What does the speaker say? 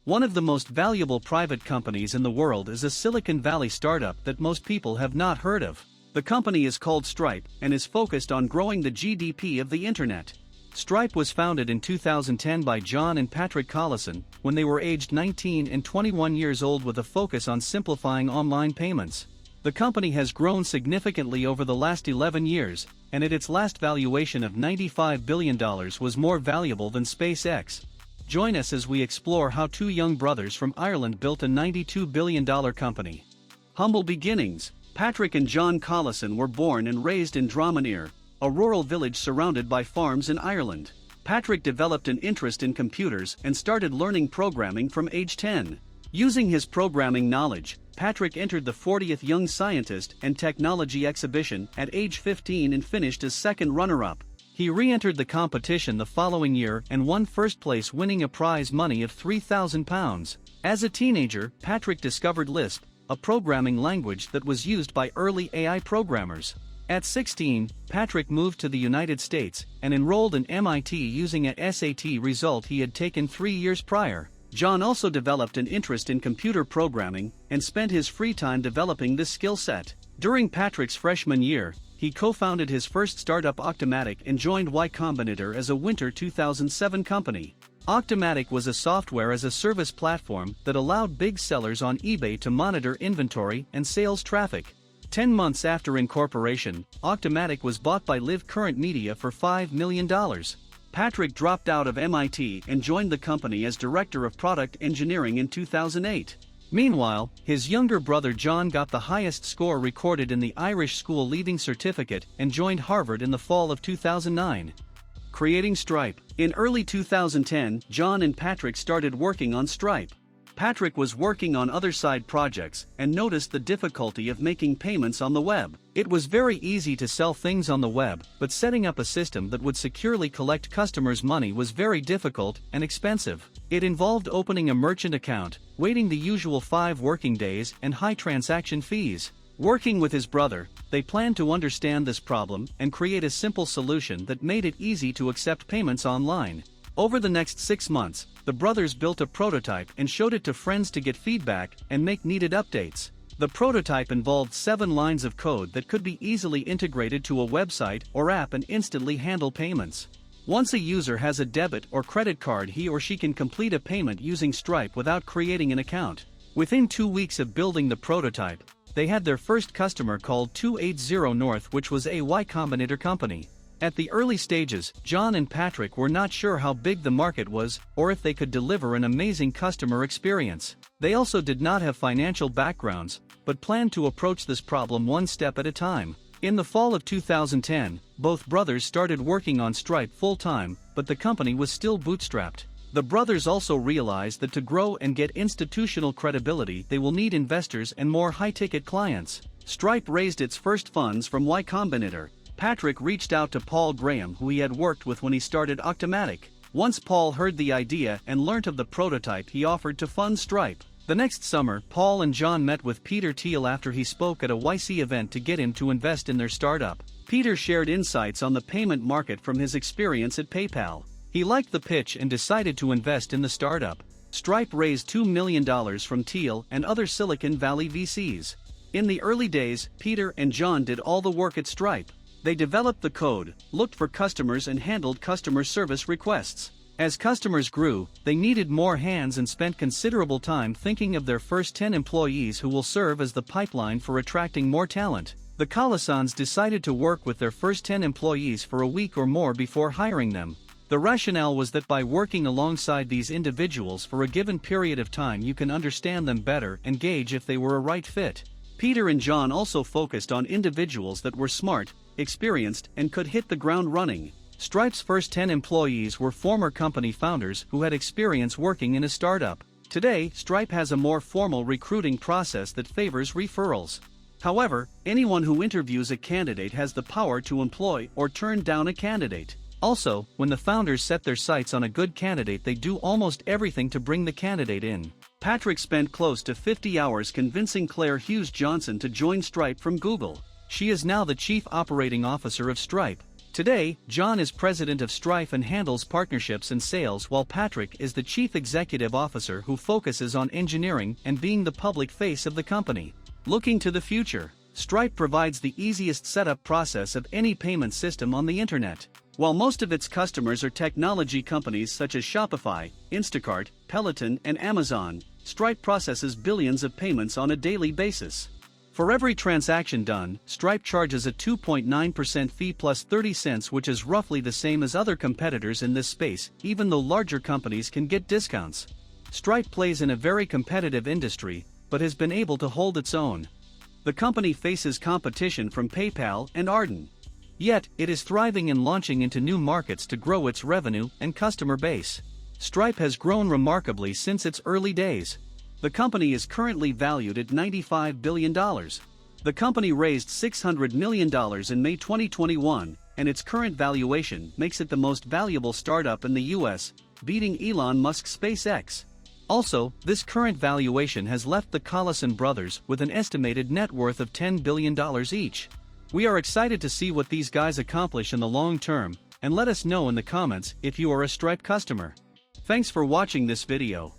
One of the most valuable private companies in the world is a Silicon Valley startup that most people have not heard of. The company is called Stripe and is focused on growing the GDP of the internet. Stripe was founded in 2010 by John and Patrick Collison, when they were aged 19 and 21 years old, with a focus on simplifying online payments. The company has grown significantly over the last 11 years, and at its last valuation of $95 billion was more valuable than SpaceX. Join us as we explore how two young brothers from Ireland built a $92 billion company. Humble beginnings. Patrick and John Collison were born and raised in Dromineer, a rural village surrounded by farms in Ireland. Patrick developed an interest in computers and started learning programming from age 10. Using his programming knowledge, Patrick entered the 40th Young Scientist and Technology Exhibition at age 15 and finished as second runner-up. He re-entered the competition the following year and won first place, winning a prize money of £3,000. As a teenager, Patrick discovered Lisp, a programming language that was used by early AI programmers. At 16, Patrick moved to the United States and enrolled in MIT using a SAT result he had taken 3 years prior. John also developed an interest in computer programming and spent his free time developing this skill set. During Patrick's freshman year, he co-founded his first startup Octomatic and joined Y Combinator as a winter 2007 company. Octomatic was a software-as-a-service platform that allowed big sellers on eBay to monitor inventory and sales traffic. 10 months after incorporation, Octomatic was bought by Live Current Media for $5 million. Patrick dropped out of MIT and joined the company as Director of Product Engineering in 2008. Meanwhile, his younger brother John got the highest score recorded in the Irish School Leaving Certificate and joined Harvard in the fall of 2009. Creating Stripe. In early 2010, John and Patrick started working on Stripe. Patrick was working on other side projects and noticed the difficulty of making payments on the web. It was very easy to sell things on the web, but setting up a system that would securely collect customers' money was very difficult and expensive. It involved opening a merchant account, waiting the usual 5 working days, and high transaction fees. Working with his brother, they planned to understand this problem and create a simple solution that made it easy to accept payments online. Over the next 6 months, the brothers built a prototype and showed it to friends to get feedback and make needed updates. The prototype involved 7 lines of code that could be easily integrated to a website or app and instantly handle payments. Once a user has a debit or credit card, he or she can complete a payment using Stripe without creating an account. Within 2 weeks of building the prototype, they had their first customer called 280 North, which was a Y Combinator company. At the early stages, John and Patrick were not sure how big the market was or if they could deliver an amazing customer experience. They also did not have financial backgrounds, but planned to approach this problem one step at a time. In the fall of 2010, both brothers started working on Stripe full-time, but the company was still bootstrapped. The brothers also realized that to grow and get institutional credibility, they will need investors and more high-ticket clients. Stripe raised its first funds from Y Combinator. Patrick reached out to Paul Graham, who he had worked with when he started Octomatic. Once Paul heard the idea and learnt of the prototype, he offered to fund Stripe. The next summer, Paul and John met with Peter Thiel after he spoke at a YC event to get him to invest in their startup. Peter shared insights on the payment market from his experience at PayPal. He liked the pitch and decided to invest in the startup. Stripe raised $2 million from Thiel and other Silicon Valley VCs. In the early days, Peter and John did all the work at Stripe. They developed the code, looked for customers, and handled customer service requests. As customers grew, they needed more hands and spent considerable time thinking of their first 10 employees who will serve as the pipeline for attracting more talent. The Collisons decided to work with their first 10 employees for a week or more before hiring them. The rationale was that by working alongside these individuals for a given period of time, you can understand them better and gauge if they were a right fit. Peter and John also focused on individuals that were smart, experienced, and could hit the ground running. Stripe's first 10 employees were former company founders who had experience working in a startup. Today, Stripe has a more formal recruiting process that favors referrals. However, anyone who interviews a candidate has the power to employ or turn down a candidate. Also, when the founders set their sights on a good candidate, they do almost everything to bring the candidate in. Patrick spent close to 50 hours convincing Claire Hughes Johnson to join Stripe from Google. She is now the Chief Operating Officer of Stripe. Today, John is president of Stripe and handles partnerships and sales, while Patrick is the chief executive officer who focuses on engineering and being the public face of the company. Looking to the future, Stripe provides the easiest setup process of any payment system on the internet. While most of its customers are technology companies such as Shopify, Instacart, Peloton, and Amazon, Stripe processes billions of payments on a daily basis. For every transaction done, Stripe charges a 2.9% fee plus 30 cents, which is roughly the same as other competitors in this space, even though larger companies can get discounts. Stripe plays in a very competitive industry, but has been able to hold its own. The company faces competition from PayPal and Ardent. Yet, it is thriving and launching into new markets to grow its revenue and customer base. Stripe has grown remarkably since its early days. The company is currently valued at $95 billion. The company raised $600 million in May 2021, and its current valuation makes it the most valuable startup in the US, beating Elon Musk's SpaceX. Also, this current valuation has left the Collison brothers with an estimated net worth of $10 billion each. We are excited to see what these guys accomplish in the long term, and let us know in the comments if you are a Stripe customer. Thanks for watching this video.